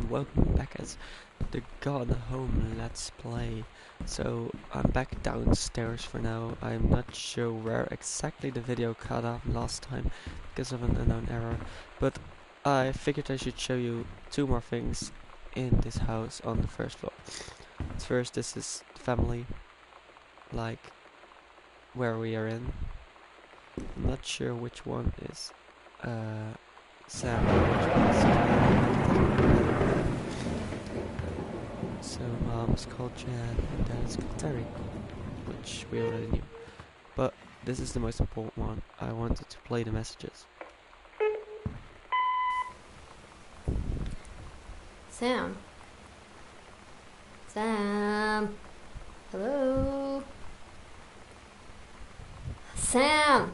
and welcome back as the God Home Let's Play. So I'm back downstairs for now. I'm not sure where exactly the video cut off last time because of an unknown error, but I figured I should show you two more things in this house on the first floor. First, this is the family, like where we are in. I'm not sure which one is Sam. So mom's called Jan and dad's called Terry, which we already knew. But this is the most important one. I wanted to play the messages. Sam. Sam. Hello. Sam.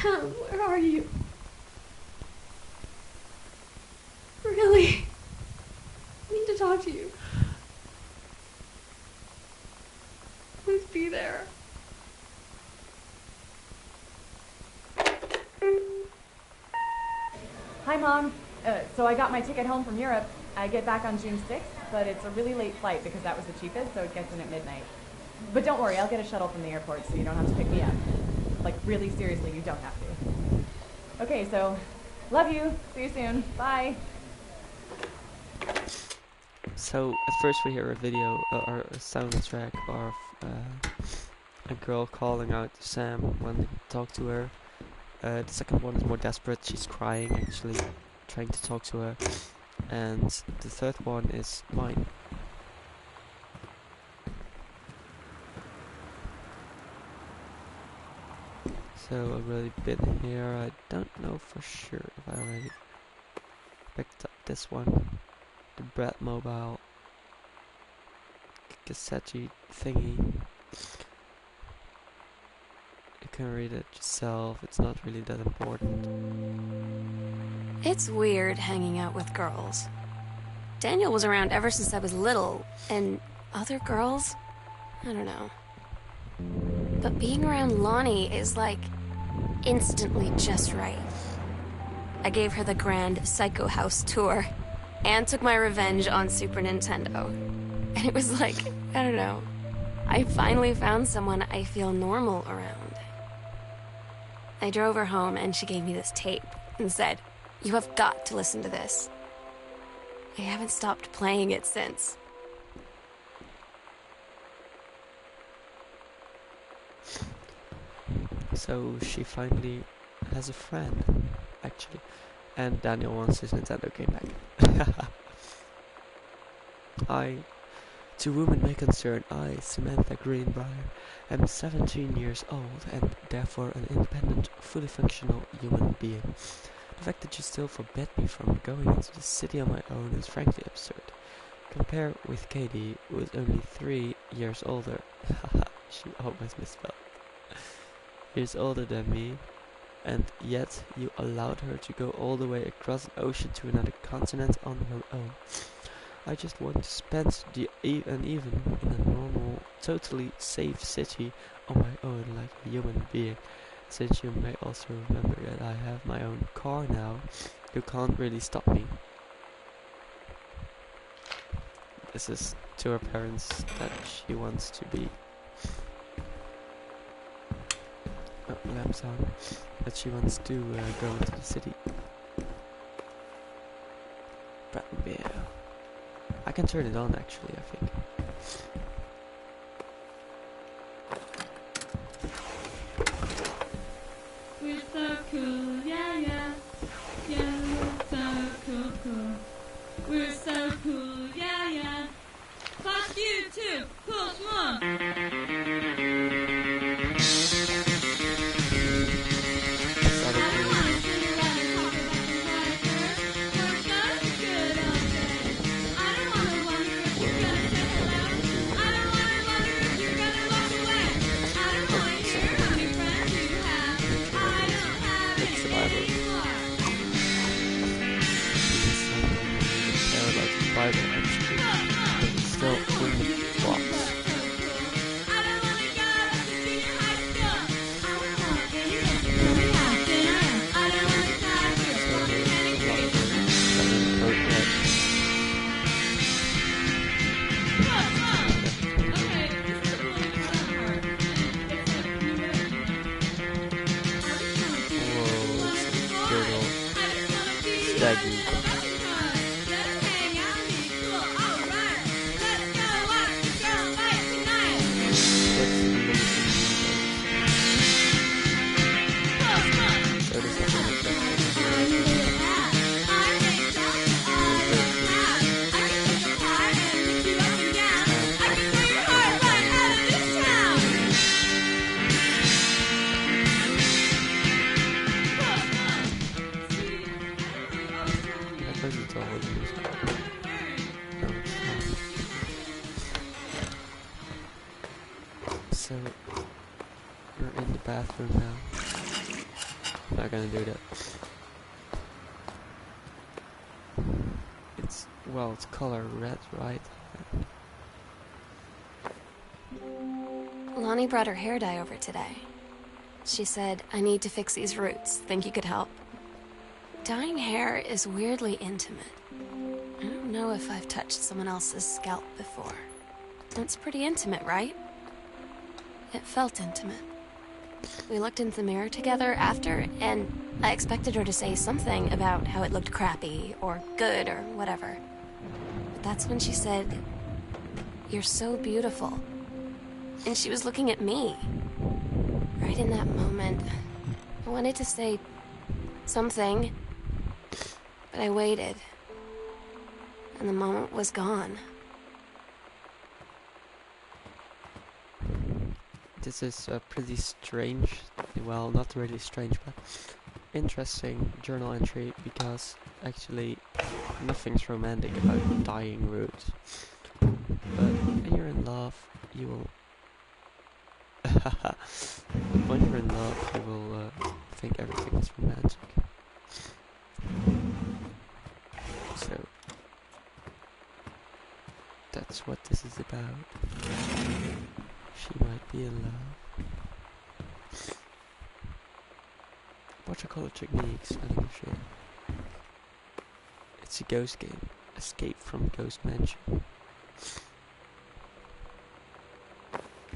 Sam, where are you? Really? I need to talk to you. Please be there. Hi, Mom. So I got my ticket home from Europe. I get back on June 6th, but it's a really late flight because that was the cheapest, so it gets in at midnight. But don't worry, I'll get a shuttle from the airport so you don't have to pick me up. Like, really seriously, you don't have to. Okay, so, love you. See you soon. Bye. So at first we hear a video or a soundtrack of a girl calling out to Sam when they talk to her. The second one is more desperate. She's crying, actually, trying to talk to her. And the third one is mine. So I've already been here. I don't know for sure if I already picked up this one. The Brad Mobile cassette thingy. You can read it yourself. It's not really that important. It's weird hanging out with girls. Daniel was around ever since I was little, and other girls? I don't know. But being around Lonnie is like instantly just right. I gave her the grand Psycho House tour and took my revenge on Super Nintendo. And it was like, I don't know, I finally found someone I feel normal around. I drove her home and she gave me this tape and said, "You have got to listen to this." I haven't stopped playing it since. So she finally has a friend, actually. And Daniel wants his Nintendo game back. To whom it may concern, I, Samantha Greenbrier, am 17 years old and therefore an independent, fully functional human being. The fact that you still forbid me from going into the city on my own is frankly absurd. Compare with Katie, who is only 3 years older. She almost misspelled. Years older than me, and yet you allowed her to go all the way across an ocean to another continent on her own. I just want to spend even in a normal, totally safe city on my own like a human being. Since you may also remember that I have my own car now, you can't really stop me. This is to her parents that she wants to be. Oh, lamps on. That she wants to go into the city. Brattonville. I can turn it on actually, I think. We're so cool, yeah, yeah. Yeah, we're so cool, cool. We're so cool, yeah, yeah. Fuck you too, cool, schmuck. Bible actually, but it's still in the box. Staggy. Let's hang out and be cool. Alright, let's go watch the girl fight tonight. What's the limited Postman. so there's nothing like that. I'm a doctor. I love cats. I can take apart and lift you up and down. I can tear your heart right out of this town. I suppose it's all the music. No, it's not. So, we're in the bathroom now. Not gonna do that. It's color red, right? Lonnie brought her hair dye over today. She said, I need to fix these roots. Think you could help? Dyeing hair is weirdly intimate. I don't know if I've touched someone else's scalp before. It's pretty intimate, right? It felt intimate. We looked in the mirror together after, and I expected her to say something about how it looked crappy or good or whatever. But that's when she said, "You're so beautiful." And she was looking at me. Right in that moment, I wanted to say something, but I waited. And the moment was gone. This is a pretty strange, well, not really strange, but interesting journal entry, because actually nothing's romantic about dyeing roots. But when you're in love, you will... when you're in love, you will think everything is romantic. So, that's what this is about. She might be in love. Watercolor techniques, I don't give a shit. It's a ghost game. Escape from Ghost Mansion.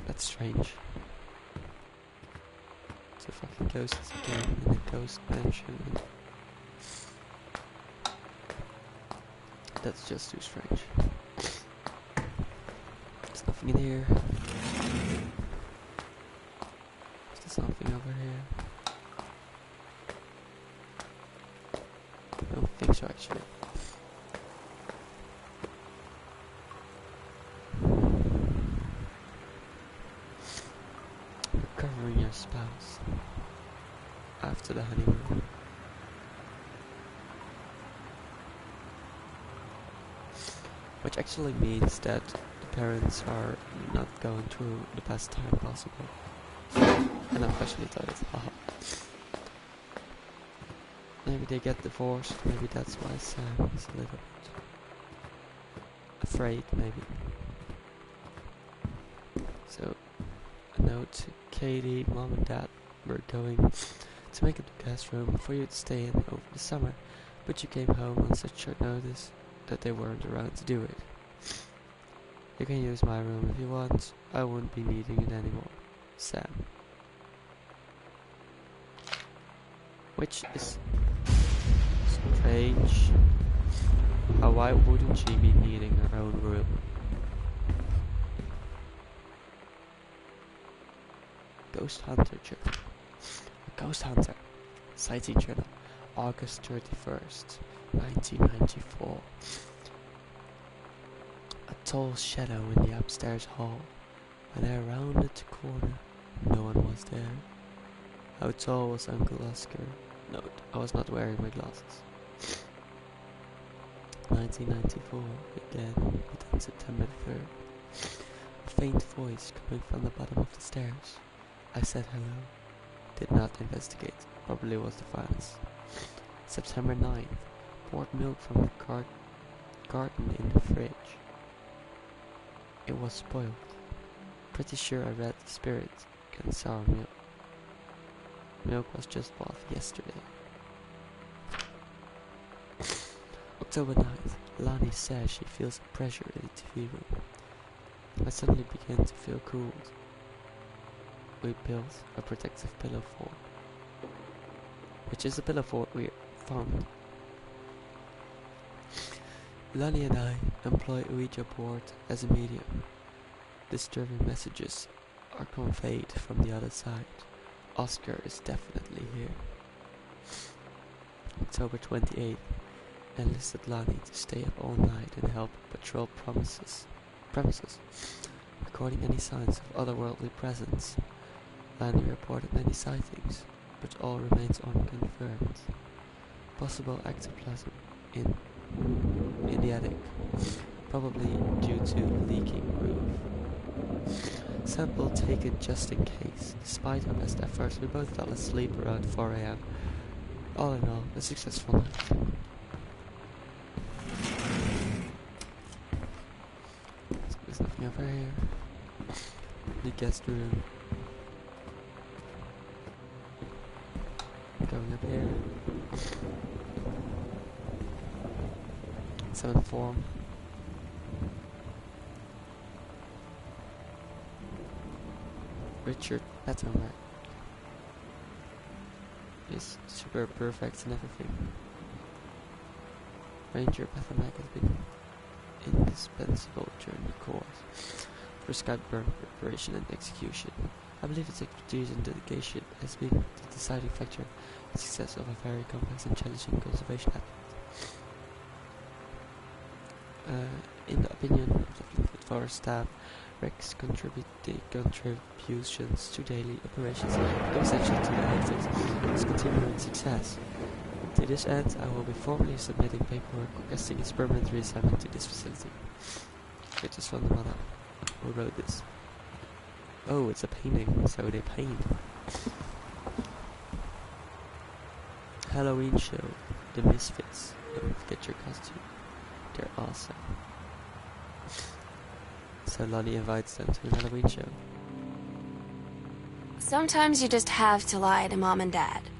That's strange. It's a fucking ghost game in a ghost mansion. That's just too strange. There's nothing in here. Is there something over here? I don't think so, actually. Recovering your spouse after the honeymoon. Which actually means that the parents are not going through the best time possible. And I'm questioning it. Haha. Maybe they get divorced, maybe that's why Sam is a little bit afraid, maybe. So, a note to Katie, Mom and Dad were going to make a guest room for you to stay in over the summer, but you came home on such short notice that they weren't around to do it. You can use my room if you want, I won't be needing it anymore. Sam. Which is strange. Why wouldn't she be needing her own room? Ghost Hunter Journal. Ghost Hunter. Sighting Journal. August 31st, 1994. A tall shadow in the upstairs hall. When I rounded the corner, no one was there. How tall was Uncle Oscar? Note, I was not wearing my glasses. 1994, again, but on September 3rd. A faint voice coming from the bottom of the stairs. I said hello. Did not investigate. Probably was the finest. September 9th. Poured milk from the garden in the fridge. It was spoiled. Pretty sure I read the spirit and sour milk. Milk was just bought yesterday. October 9th. Lani says she feels a pressure in the TV room. I suddenly began to feel cooled. We built a protective pillow fort. Which is a pillow fort we found Lonnie and I employ a Ouija board as a medium. Disturbing messages are conveyed from the other side. Oscar is definitely here. October 28th. Enlisted Lonnie to stay up all night and help patrol premises, recording any signs of otherworldly presence. Lonnie reported many sightings, but all remains unconfirmed. Possible ectoplasm in the attic, probably due to leaking roof. Sample taken just in case. Despite our best efforts, we both fell asleep around 4 a.m. All in all, a successful night. There's nothing over here. The guest room. Going up here. 7th form. Richard Pettermack is super perfect and everything. Ranger Pettermack has been indispensable during the course. Prescribed burn preparation and execution. I believe his expertise and dedication has been the deciding factor in the success of a very complex and challenging conservation effort. In the opinion of the Fleetwood Forest staff, Rex contributions to daily operations are essential to the outfit's continuing success. To this end, I will be formally submitting paperwork requesting his permanent reassignment to this facility. Which is from the mother who wrote this. Oh, it's a painting, so they paint. Halloween show, The Misfits. Don't forget your costume. They're awesome. So Lonnie invites them to a Halloween show. Sometimes you just have to lie to Mom and Dad.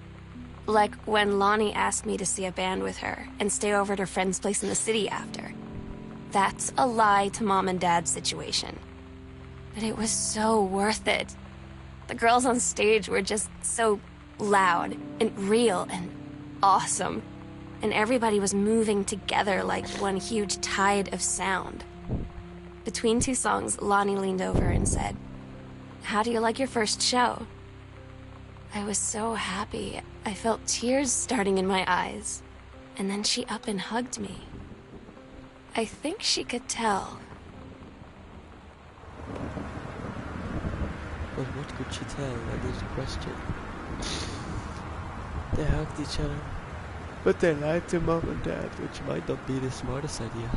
Like when Lonnie asked me to see a band with her and stay over at her friend's place in the city after. That's a lie to Mom and Dad's situation. But it was so worth it. The girls on stage were just so loud and real and awesome. And everybody was moving together like one huge tide of sound. Between two songs, Lonnie leaned over and said, "How do you like your first show?" I was so happy. I felt tears starting in my eyes. And then she up and hugged me. I think she could tell. But what could she tell? That is the question. They hugged each other. But they lied to Mom and Dad, which might not be the smartest idea.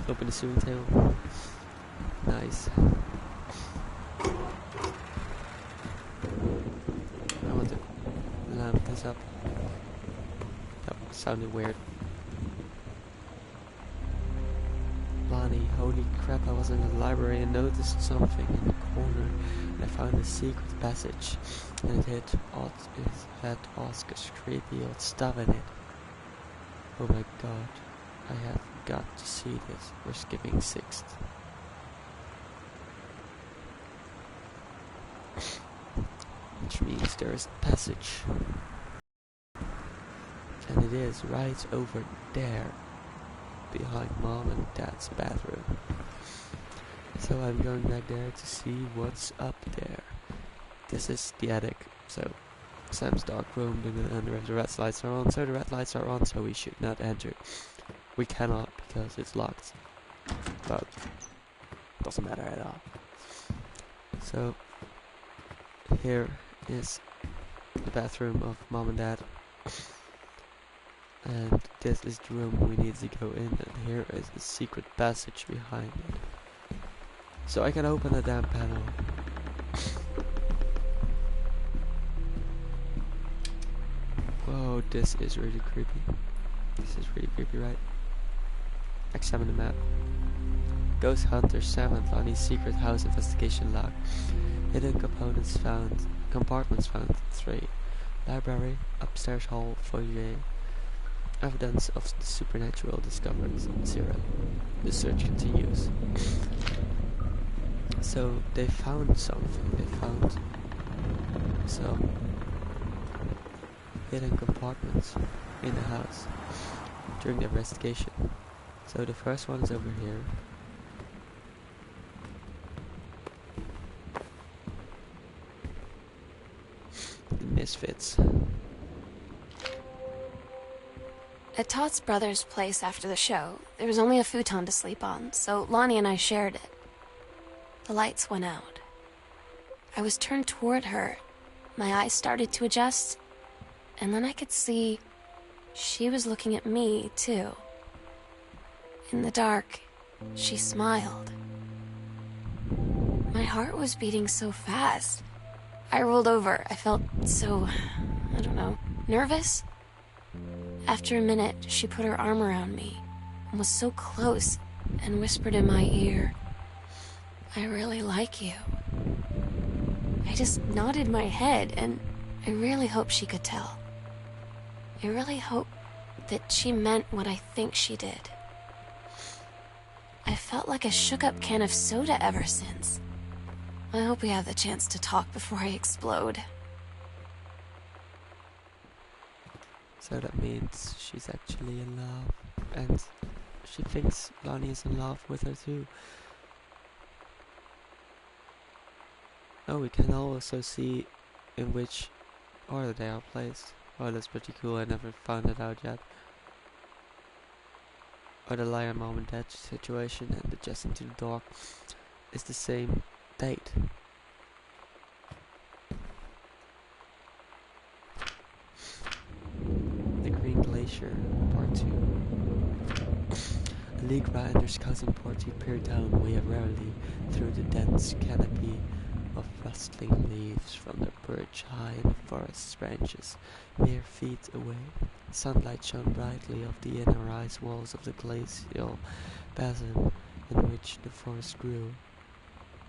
Open the sewing table. Nice. I want to lamp this up. That sounded weird. Lonnie, holy crap, I was in the library and noticed something in the corner. And I found a secret passage. And it had Oscar's creepy old stuff in it. Oh my god, I have got to see this. We're skipping 6th. Which means there is a passage. And it is right over there. Behind Mom and Dad's bathroom. So I'm going back there to see what's up there. This is the attic, so Sam's dark room, and the red lights are on, so the red lights are on, so we should not enter. We cannot because it's locked, but doesn't matter at all. So here is the bathroom of Mom and Dad, and this is the room we need to go in, and here is the secret passage behind it. So I can open the damn panel. Whoa, this is really creepy. This is really creepy, right? Examine the map. Ghost Hunter Sam and Lonnie's secret house investigation log. Hidden compartments found 3. Library, upstairs hall, foyer. Evidence of the supernatural discovered 0. The search continues. So they found something. They found some hidden compartments. in the house during the investigation. So the first one is over here. The Misfits. At Todd's brother's place after the show, there was only a futon to sleep on, so Lonnie and I shared it. The lights went out. I was turned toward her. My eyes started to adjust, and then I could see she was looking at me, too. In the dark, she smiled. My heart was beating so fast. I rolled over. I felt so, I don't know, nervous. After a minute, she put her arm around me and was so close and whispered in my ear, "I really like you." I just nodded my head, and I really hope she could tell. I really hope that she meant what I think she did. I felt like a shook-up can of soda ever since. I hope we have the chance to talk before I explode. So that means she's actually in love, and she thinks Lonnie is in love with her too. Oh, we can also see in which order they are placed. Oh, that's pretty cool, I never found it out yet. Or the liar, mom and dad situation and adjusting to the dog is the same date. The Green Glacier, Part 2. Allegra and her scouting party peer down warily through the dense canopy of rustling leaves from the birch high in the forest's branches, mere feet away. Sunlight shone brightly off the inner ice walls of the glacial basin in which the forest grew.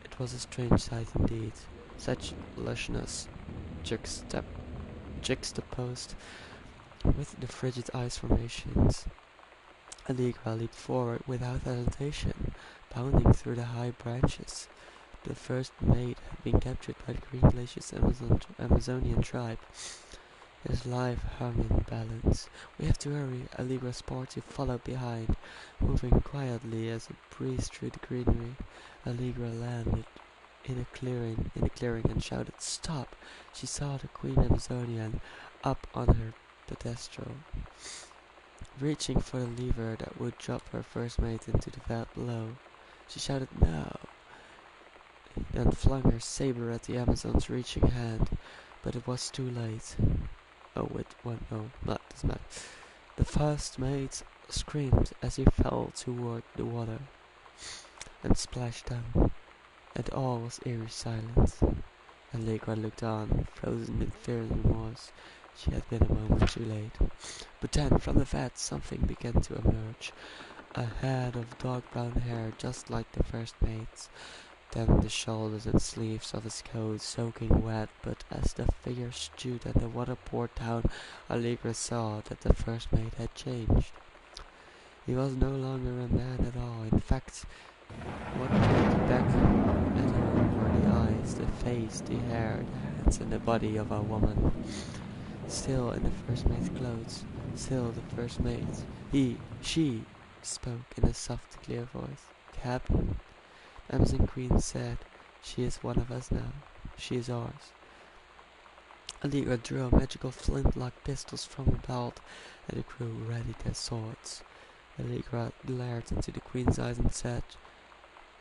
It was a strange sight indeed, such lushness juxtaposed with the frigid ice formations. Allegra leaped forward without hesitation, bounding through the high branches. The first mate had been captured by the Green Glacier's Amazonian tribe. His life hung in balance. "We have to hurry." Allegra's party followed behind, moving quietly as it breezed through the greenery. Allegra landed in a clearing and shouted, "Stop!" She saw the Queen Amazonian up on her pedestal, reaching for the lever that would drop her first mate into the vat below. She shouted, "No!" then flung her saber at the Amazon's reaching hand, but it was too late. Oh, wait, what? No, not this man. The first mate screamed as he fell toward the water and splashed down, and all was eerie silence. Allegra looked on, frozen in fear and remorse. She had been a moment too late. But then, from the vat, something began to emerge. A head of dark brown hair, just like the first mate's. Then the shoulders and sleeves of his coat soaking wet, but as the figure stood and the water poured down, Allegra saw that the first mate had changed. He was no longer a man at all. In fact, what looked back at her were the eyes, the face, the hair, the hands, and the body of a woman. Still in the first mate's clothes, still the first mate. She spoke in a soft, clear voice. "Captain," Amazon Queen said, "she is one of us now. She is ours." Allegra drew magical flintlock pistols from her belt, and the crew readied their swords. Allegra glared into the Queen's eyes and said,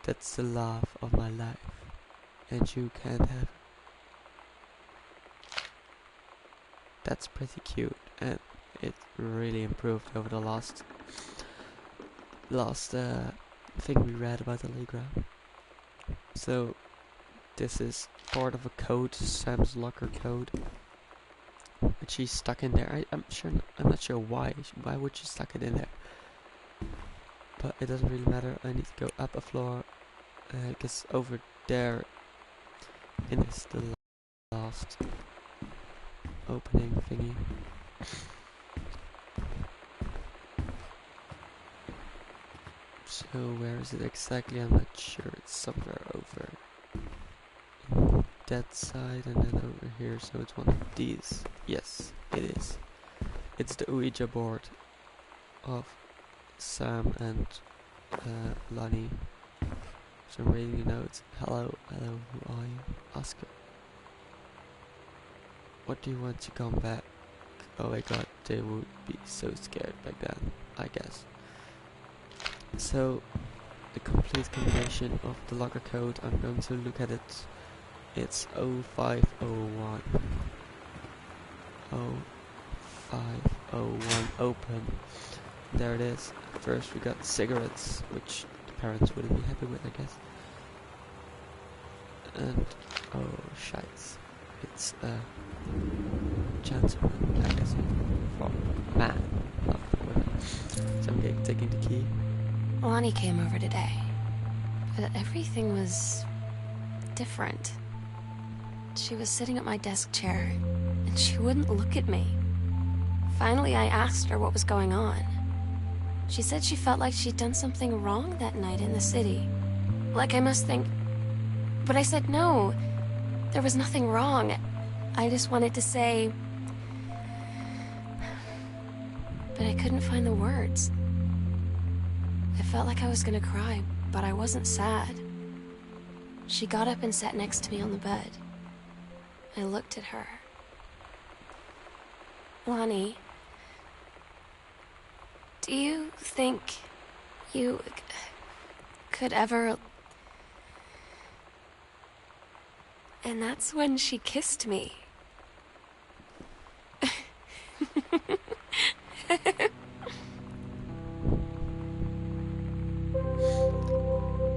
"That's the love of my life, and you can't have her." That's pretty cute, and it really improved over the last thing we read about Allegra. So this is part of a code, Sam's locker code, but she's stuck in there. I'm not sure why. Why would she stuck it in there? But it doesn't really matter. I need to go up a floor, because over there is the last opening thingy. So where is it exactly? I'm not sure. It's somewhere over that side and then over here. So it's one of these. Yes, it is. It's the Ouija board of Sam and Lonnie. So I'm reading the notes. Hello, hello, who are you? Oscar. What do you want to come back? Oh my god, they would be so scared back then, I guess. So, the complete combination of the locker code, I'm going to look at it. It's 0501. 0501 open. There it is. First we got cigarettes, which the parents wouldn't be happy with, I guess. And, oh shites. It's a gentleman magazine for man, not for women. So I'm taking the key. Lonnie came over today, but everything was different. She was sitting at my desk chair, and she wouldn't look at me. Finally, I asked her what was going on. She said she felt like she'd done something wrong that night in the city. Like I must think... But I said no, there was nothing wrong. I just wanted to say... But I couldn't find the words. I felt like I was gonna cry, but I wasn't sad. She got up and sat next to me on the bed. I looked at her. Lonnie, do you think you could ever... And that's when she kissed me.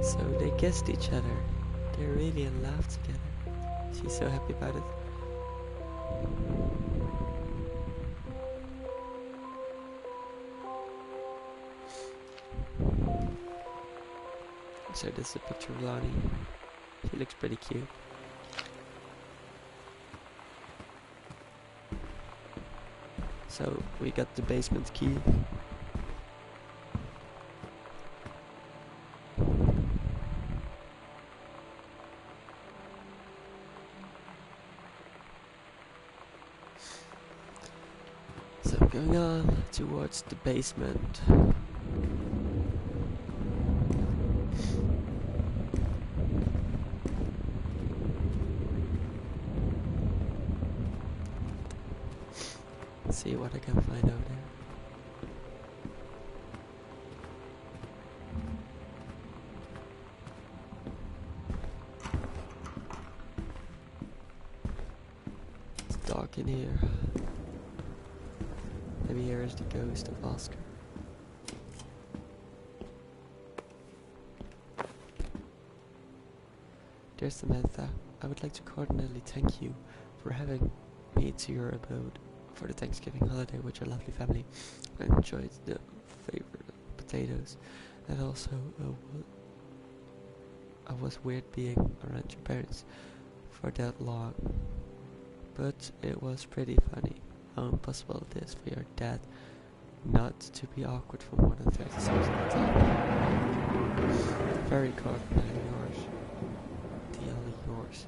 So they kissed each other. They're really in love together. She's so happy about it. So this is a picture of Lonnie. She looks pretty cute. So we got the basement key. So I'm going on towards the basement. See what I can find over there. It's dark in here. Maybe here is the ghost of Oscar. Dear Samantha, I would like to cordially thank you for having me to your abode for the Thanksgiving holiday with your lovely family. I enjoyed the favorite potatoes, and also I was weird being around your parents for that long, but it was pretty funny how impossible it is for your dad not to be awkward for more than 30 seconds at a time. Very cordially yours,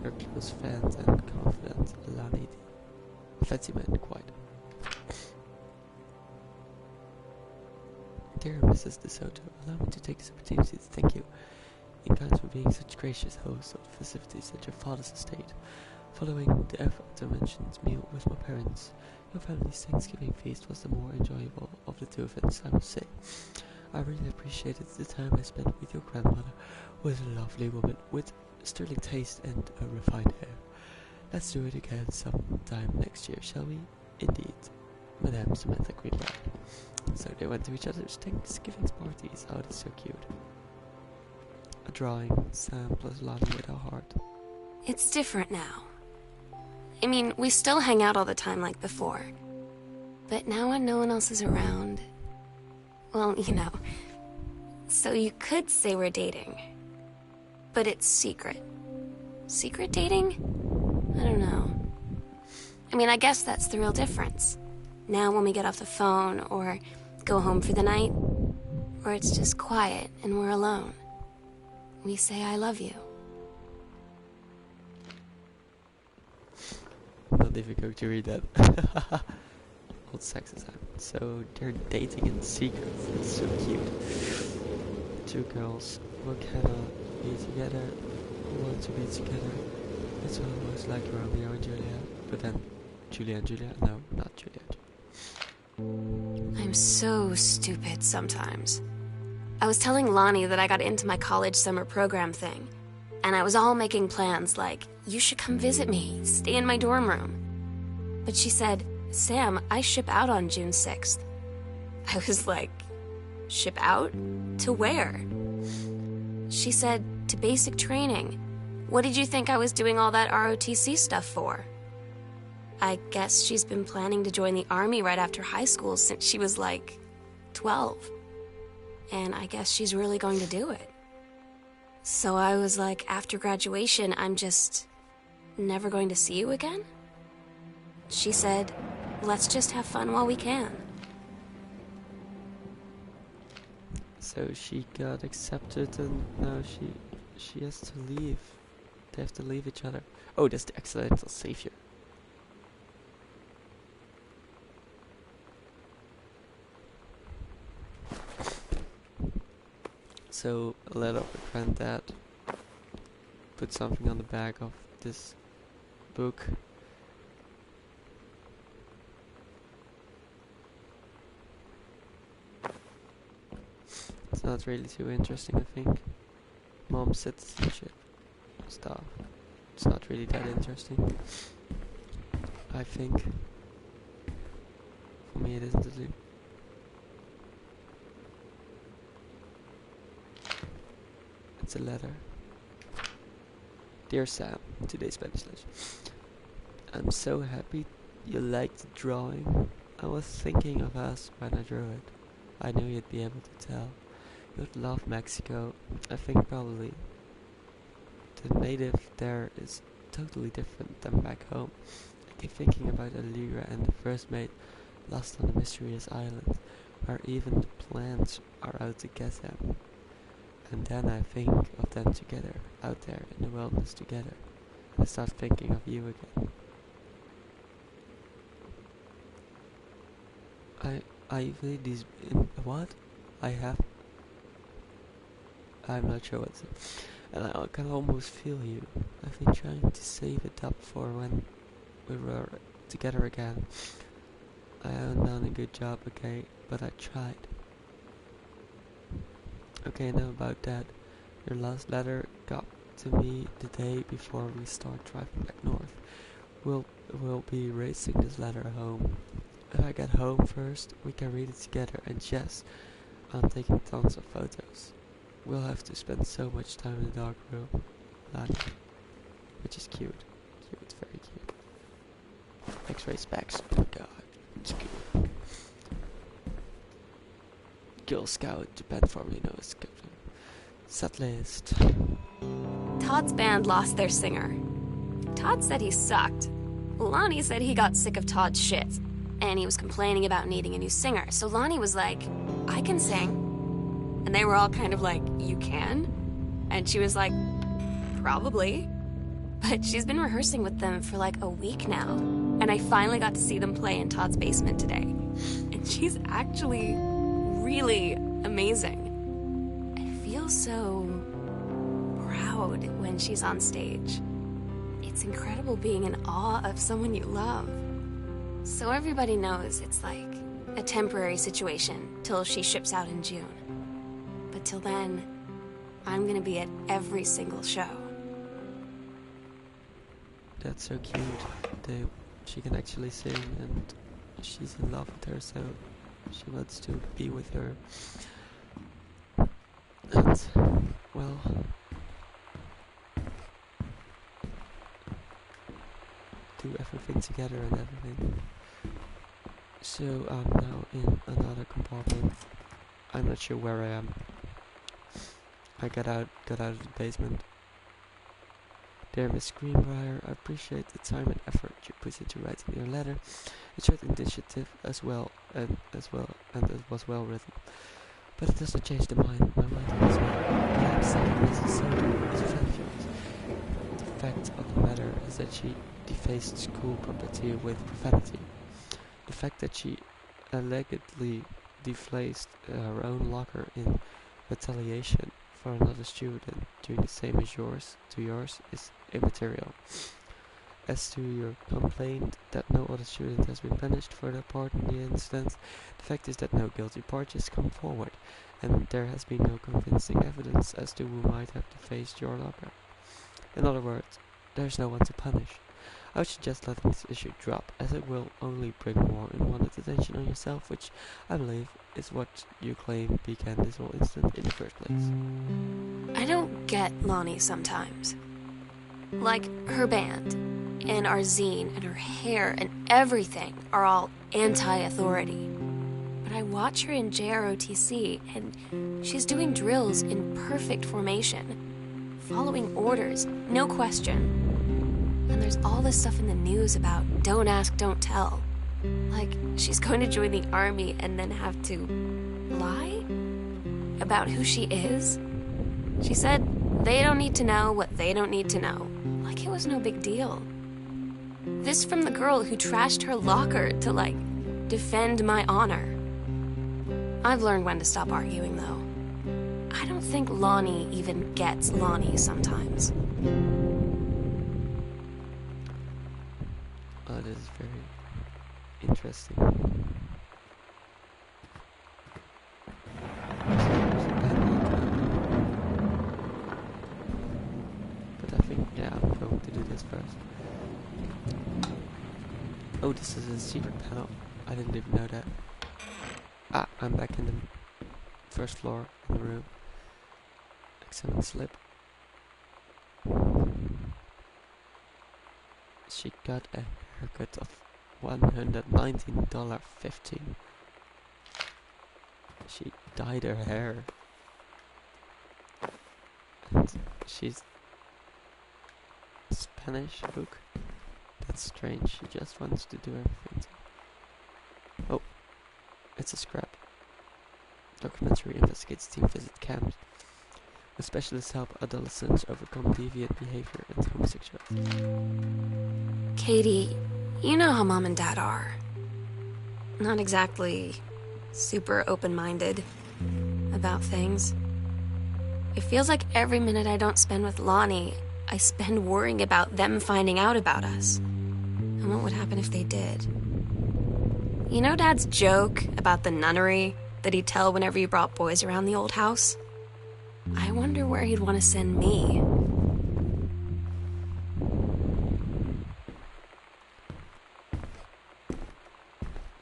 your close friend and confidant, Lonnie. Fancy man, quite. Dear Mrs. De Soto, allow me to take this opportunity to thank you in kind for being such gracious host of the festivities at your father's estate. Following the aforementioned meal with my parents, your family's Thanksgiving feast was the more enjoyable of the two events, I must say. I really appreciated the time I spent with your grandmother, who is a lovely woman with sterling taste and a refined hair. Let's do it again sometime next year, shall we? Indeed, Madame Samantha Greenbrier. So they went to each other's Thanksgiving parties. Oh, that's so cute. A drawing, Sam plus Lonnie with a heart. It's different now. I mean, we still hang out all the time like before. But now when no one else is around... Well, you know. So you could say we're dating. But it's secret. Secret dating? I don't know. I mean, I guess that's the real difference. Now when we get off the phone, or go home for the night, or it's just quiet and we're alone, we say I love you. Not difficult to read that. called sexism. So they're dating in secret. It's so cute. Two girls who cannot be together, who want to be together. It's almost like Romeo and Juliet, but then Julia and Julia. No, not Juliet. I'm so stupid sometimes. I was telling Lonnie that I got into my college summer program thing, and I was all making plans like, you should come visit me, stay in my dorm room. But she said, Sam, I ship out on June 6th. I was like, ship out? To where? She said, to basic training. What did you think I was doing all that ROTC stuff for? I guess she's been planning to join the army right after high school since she was like 12. And I guess she's really going to do it. So I was like, after graduation, I'm just never going to see you again? She said, let's just have fun while we can. So she got accepted and now she has to leave. They have to leave each other. Oh, that's the accidental savior. So a letter of a granddad. Put something on the back of this book. It's not really too interesting, I think. Mom's citizenship stuff. It's not really that interesting, I think. For me it isn't at least. It's a letter. Dear Sam, today's Spanish lesson. I'm so happy you liked the drawing. I was thinking of us when I drew it. I knew you'd be able to tell. You'd love Mexico. I think probably the native there is totally different than back home. I keep thinking about Allegra and the first mate lost on a mysterious island, where even the plants are out to get them. And then I think of them together, out there in the wilderness together. And I start thinking of you again. I read these in what? I'm not sure what's it. And I can almost feel you. I've been trying to save it up for when we were together again. I haven't done a good job, okay, but I tried. Okay, now about that. Your last letter got to me the day before we start driving back north. We'll be racing this letter home. If I get home first, we can read it together, and yes, I'm taking tons of photos. We'll have to spend so much time in the dark room. Lani. Which is cute. Cute, very cute. X-ray specs. Oh god, it's cute. Girl Scout, Japan formerly known as Captain. Set list. Todd's band lost their singer. Todd said he sucked. Lonnie said he got sick of Todd's shit, and he was complaining about needing a new singer. So Lonnie was like, I can sing. And they were all kind of like, you can? And she was like, probably. But she's been rehearsing with them for like a week now. And I finally got to see them play in Todd's basement today. And she's actually really amazing. I feel so proud when she's on stage. It's incredible being in awe of someone you love. So everybody knows it's like a temporary situation till she ships out in June. But till then, I'm gonna be at every single show. That's so cute. She can actually sing and she's in love with her, so she wants to be with her. And, well, do everything together and everything. So I'm now in another compartment. I'm not sure where I am. I got out of the basement. Dear Miss Greenbrier, I appreciate the time and effort you put into writing your letter. It showed initiative as well, and it was well written. But it doesn't change my mind as well. What I'm saying is so is fabulous. The fact of the matter is that she defaced school property with profanity. The fact that she allegedly defaced her own locker in retaliation for another student doing the same as yours is immaterial. As to your complaint that no other student has been punished for their part in the incident, the fact is that no guilty parties come forward, and there has been no convincing evidence as to who might have defaced your locker. In other words, there's no one to punish. I would suggest letting this issue drop, as it will only bring more unwanted attention on yourself, which I believe is what you claim began this whole incident in the first place. I don't get Lonnie sometimes. Like, her band, and our zine, and her hair, and everything are all anti-authority. But I watch her in JROTC, and she's doing drills in perfect formation, following orders, no question. And there's all this stuff in the news about don't ask, don't tell. Like, she's going to join the army and then have to lie about who she is. She said they don't need to know what they don't need to know. Like it was no big deal. This from the girl who trashed her locker to, like, defend my honor. I've learned when to stop arguing, though. I don't think Lonnie even gets Lonnie sometimes. Oh, this is very interesting. But I think, yeah, I'm going to do this first. Oh, this is a secret panel. I didn't even know that. Ah, I'm back in the first floor in the room. Examine slip. She got a haircut of $119.50. She dyed her hair. And she's Spanish book. That's strange. She just wants to do everything. Oh, it's a scrap. Documentary investigates teen visit camps. The specialists help adolescents overcome deviant behavior and homosexuality. Katie, you know how Mom and Dad are. Not exactly super open-minded about things. It feels like every minute I don't spend with Lonnie, I spend worrying about them finding out about us. And what would happen if they did? You know Dad's joke about the nunnery that he'd tell whenever he brought boys around the old house? I wonder where he'd want to send me.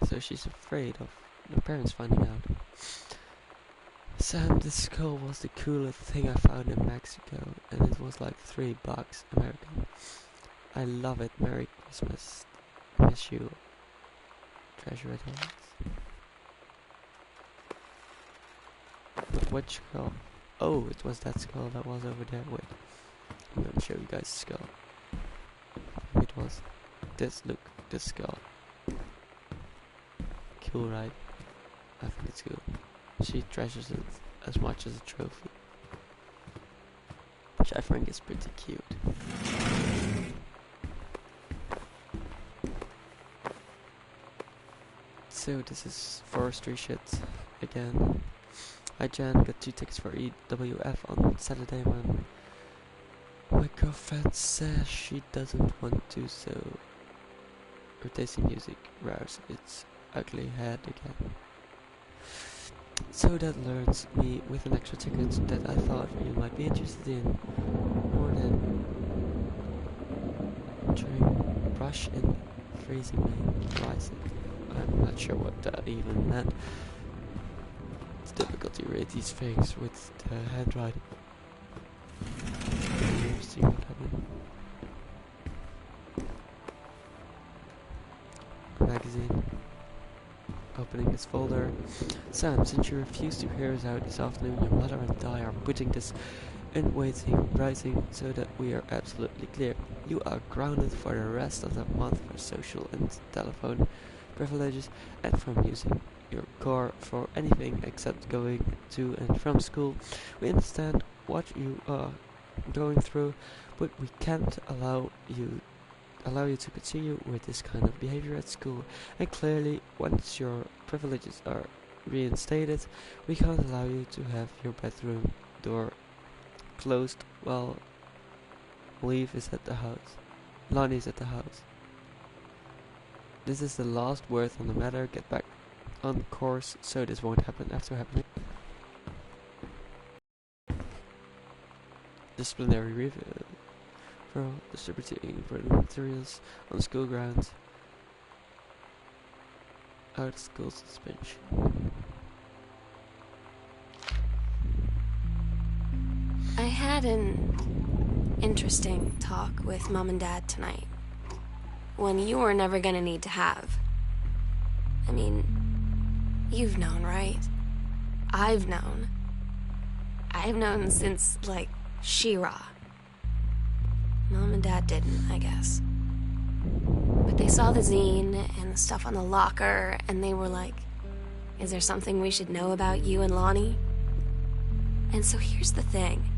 So she's afraid of her parents finding out. Sam, this skull was the coolest thing I found in Mexico, and it was like $3 American. I love it. Merry Christmas. Miss you. Treasure it always. But which skull? Oh, it was that skull that was over there. Wait, I'm gonna show you guys the skull. It was this. Look, this skull. Cool, right? I think it's cool. She treasures it as much as a trophy, which I think is pretty cute. So this is forestry shit again. I Jan got 2 tickets for EWF on Saturday when my girlfriend says she doesn't want to, so her tasting music rears its ugly head again. So that learns me with an extra ticket that I thought you might be interested in. More than during brush in freezing May rising. I'm not sure what that even meant. It's difficult to read these things with the handwriting. See what happened. Magazine. Opening this folder. Sam, since you refuse to hear us out this afternoon, your mother and I are putting this in writing so that we are absolutely clear. You are grounded for the rest of the month for social and telephone privileges and from using your car for anything except going to and from school. We understand what you are going through, but we can't allow you allow you to continue with this kind of behavior at school, and clearly, once your privileges are reinstated, we can't allow you to have your bedroom door closed while Leaf is at the house. Lonnie is at the house. This is the last word on the matter. Get back on course so this won't happen after happening. Disciplinary review for distributing burning materials on school grounds. Out of school suspension. I had an interesting talk with Mom and Dad tonight. One you were never gonna need to have. I mean, you've known, right? I've known. I've known since, like, She-Ra. Mom and Dad didn't, I guess. But they saw the zine and the stuff on the locker, and they were like, is there something we should know about you and Lonnie? And so here's the thing.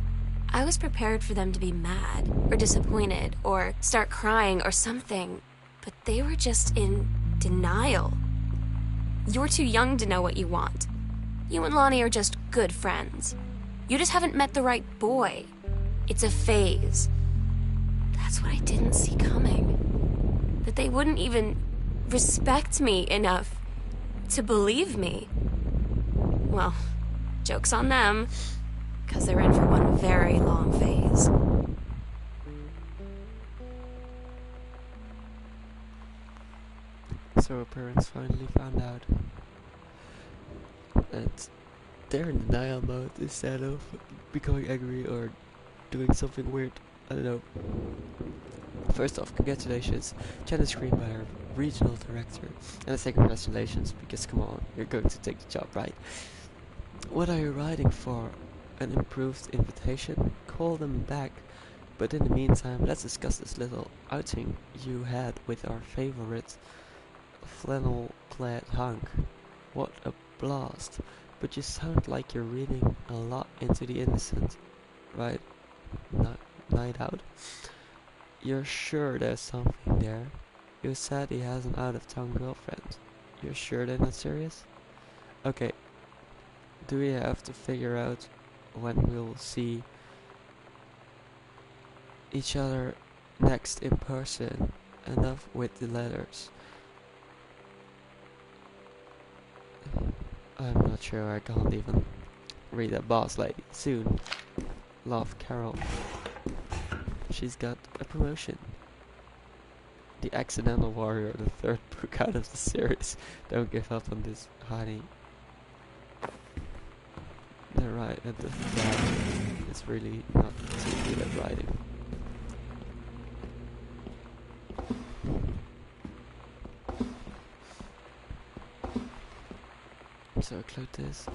I was prepared for them to be mad, or disappointed, or start crying, or something. But they were just in denial. You're too young to know what you want. You and Lonnie are just good friends. You just haven't met the right boy. It's a phase. That's what I didn't see coming. That they wouldn't even respect me enough to believe me. Well, joke's on them, because they're in for one very long phase. So her parents finally found out, and they're in denial mode instead of becoming angry or doing something weird. I don't know. First off, congratulations, China Screen by our regional director, and a second congratulations, because come on, you're going to take the job, right? What are you writing for? An improved invitation? Call them back. But in the meantime, let's discuss this little outing you had with our favorite flannel-clad hunk. What a blast. But you sound like you're reading a lot into the innocent, right? Night out? You're sure there's something there? You said he has an out-of-town girlfriend. You're sure they're not serious? Okay. Do we have to figure out when we'll see each other next in person? Enough with the letters. I'm not sure, I can't even read that, boss lady. Soon. Love, Carol. She's got a promotion. The Accidental Warrior, the third book out of the series. Don't give up on this, honey. They're right at the dad is really not too good at writing. So close this.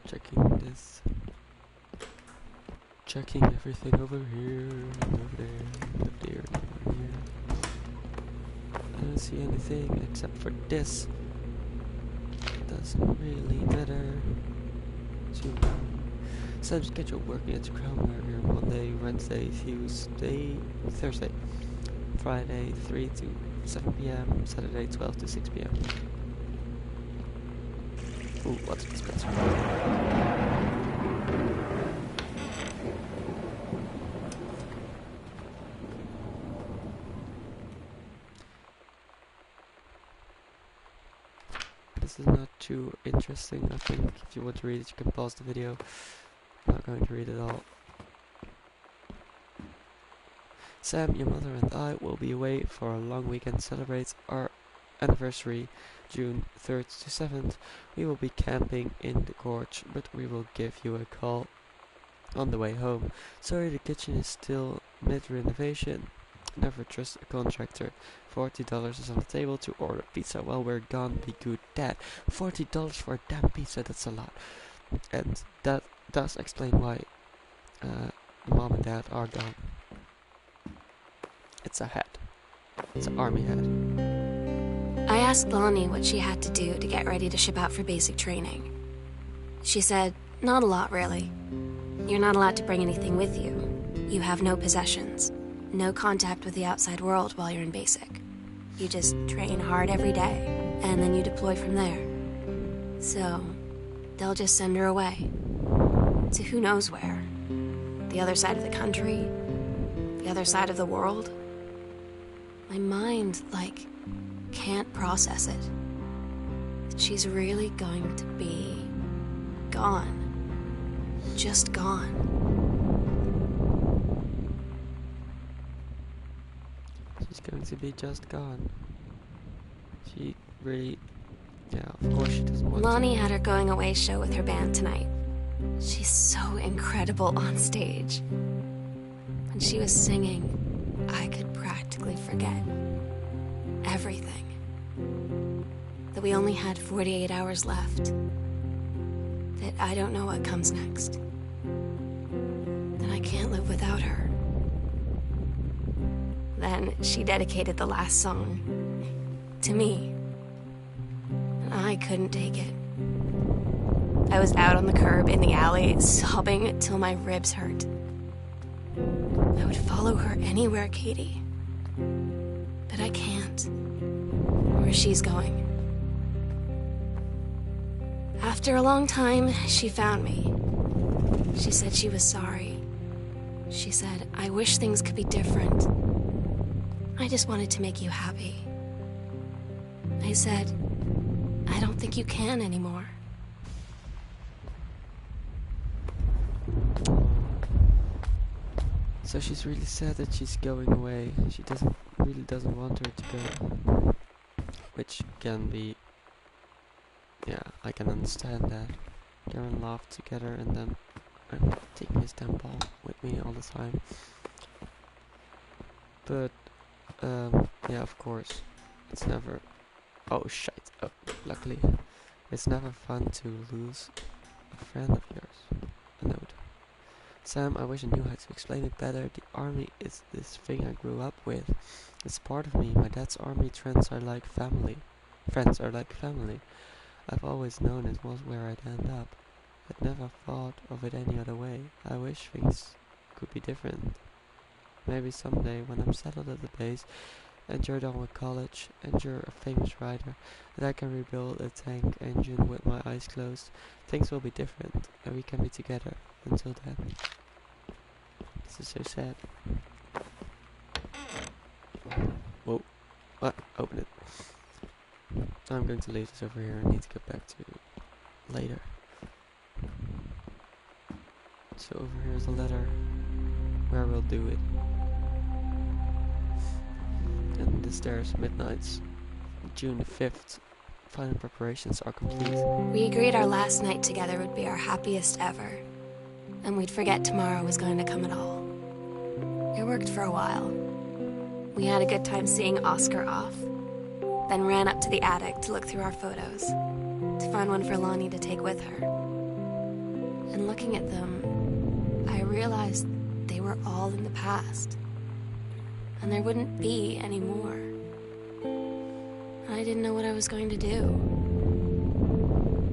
Checking this. Checking everything over here, and over there, and up there, and over here. I don't see anything except for this. Doesn't really matter. Sam schedule working at the Crown Burger Monday, Wednesday, Tuesday, Thursday, Friday 3 to 7 p.m, Saturday 12 to 6 p.m. Ooh, what's expensive? This is not too interesting, I think. If you want to read it, you can pause the video. I'm not going to read it all. Sam, your mother and I will be away for a long weekend to celebrate our anniversary, June 3rd to 7th. We will be camping in the gorge, but we will give you a call on the way home. Sorry, the kitchen is still mid-renovation. Never trust a contractor. $40 is on the table to order pizza while we're gone. Be good, Dad. $40 for a damn pizza, that's a lot. And that does explain why Mom and Dad are gone. It's a hat. It's an army hat. I asked Lonnie what she had to do to get ready to ship out for basic training. She said, not a lot, really. You're not allowed to bring anything with you. You have no possessions. no contact with the outside world while you're in basic. You just train hard every day, and then you deploy from there. So, they'll just send her away. To who knows where. The other side of the country, the other side of the world. My mind, can't process it. That she's really going to be gone. Just gone. She's going to be just gone. She really... Yeah, of course she doesn't want Lonnie to. had her going away show with her band tonight. She's so incredible on stage. When she was singing, I could practically forget everything. That we only had 48 hours left. That I don't know what comes next. That I can't live without her. Then she dedicated the last song to me. And I couldn't take it. I was out on the curb in the alley, sobbing till my ribs hurt. I would follow her anywhere, Katie. But I can't. Where she's going. After a long time, she found me. She said she was sorry. She said, I wish things could be different. I just wanted to make you happy. I said, I don't think you can anymore. So she's really sad that she's going away. She really doesn't want her to go. Which can be... Yeah, I can understand that. They're in love together and then I'm taking his damn ball with me all the time. But, yeah, of course. It's never... Oh, shite. Oh, luckily. It's never fun to lose a friend of yours. A note. Sam, I wish I knew how to explain it better. The army is this thing I grew up with. It's part of me. My dad's army friends are like family. I've always known it was where I'd end up. I'd never thought of it any other way. I wish things could be different. Maybe someday when I'm settled at the base and you're done with college and you're a famous writer, that I can rebuild a tank engine with my eyes closed. Things will be different and we can be together. Until then. This is so sad. Whoa. What? Open it. I'm going to leave this over here. I need to get back to later. So over here is a letter where we'll do it. And this there's Midnights. June 5th. Final preparations are complete. We agreed our last night together would be our happiest ever. And we'd forget tomorrow was going to come at all. It worked for a while. We had a good time seeing Oscar off, then ran up to the attic to look through our photos, to find one for Lonnie to take with her. And looking at them, I realized they were all in the past, and there wouldn't be any more. I didn't know what I was going to do.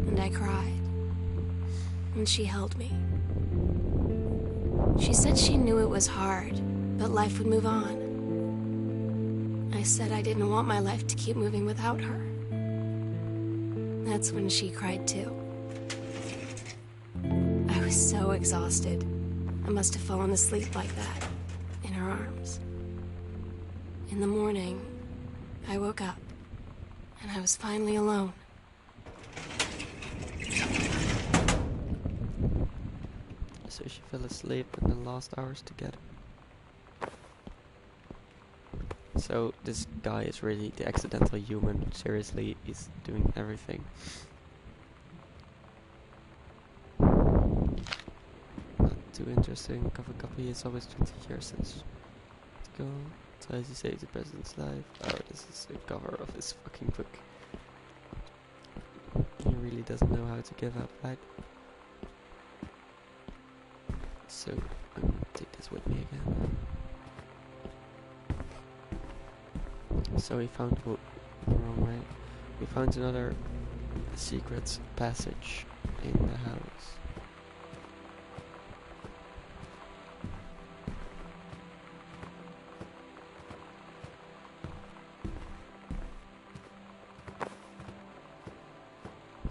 And I cried. And she held me. She said she knew it was hard, but life would move on. I said I didn't want my life to keep moving without her. That's when she cried too. I was so exhausted. I must have fallen asleep like that, in her arms. In the morning, I woke up, and I was finally alone. So she fell asleep in the last hours together. So this guy is really the accidental human. Seriously, he's doing everything. Not too interesting. Cover copy. It's always 20 years since to go. Tries to save the president's life. Oh, this is the cover of his fucking book. He really doesn't know how to give up, right? So, I'm gonna take this with me again. So we found, the wrong way. We found another secret passage in the house.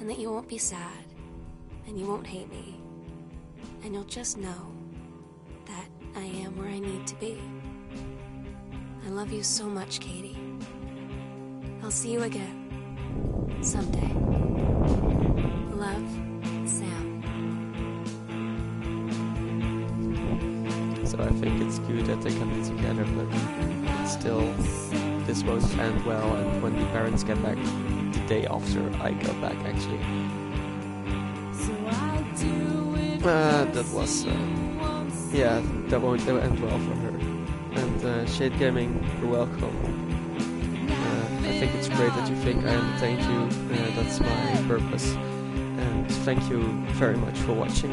and that you won't be sad, and you won't hate me, and you'll just know that I am where I need to be. I love you so much, Katie. I'll see you again, someday. Love, Sam. So I think it's good that they can be together, but still, this won't end well, and when the parents get back the day after I go back, actually. That was, yeah, that won't end well for her. And Shade Gaming, you're welcome. I think it's great that you think I entertained you, that's my purpose. And thank you very much for watching.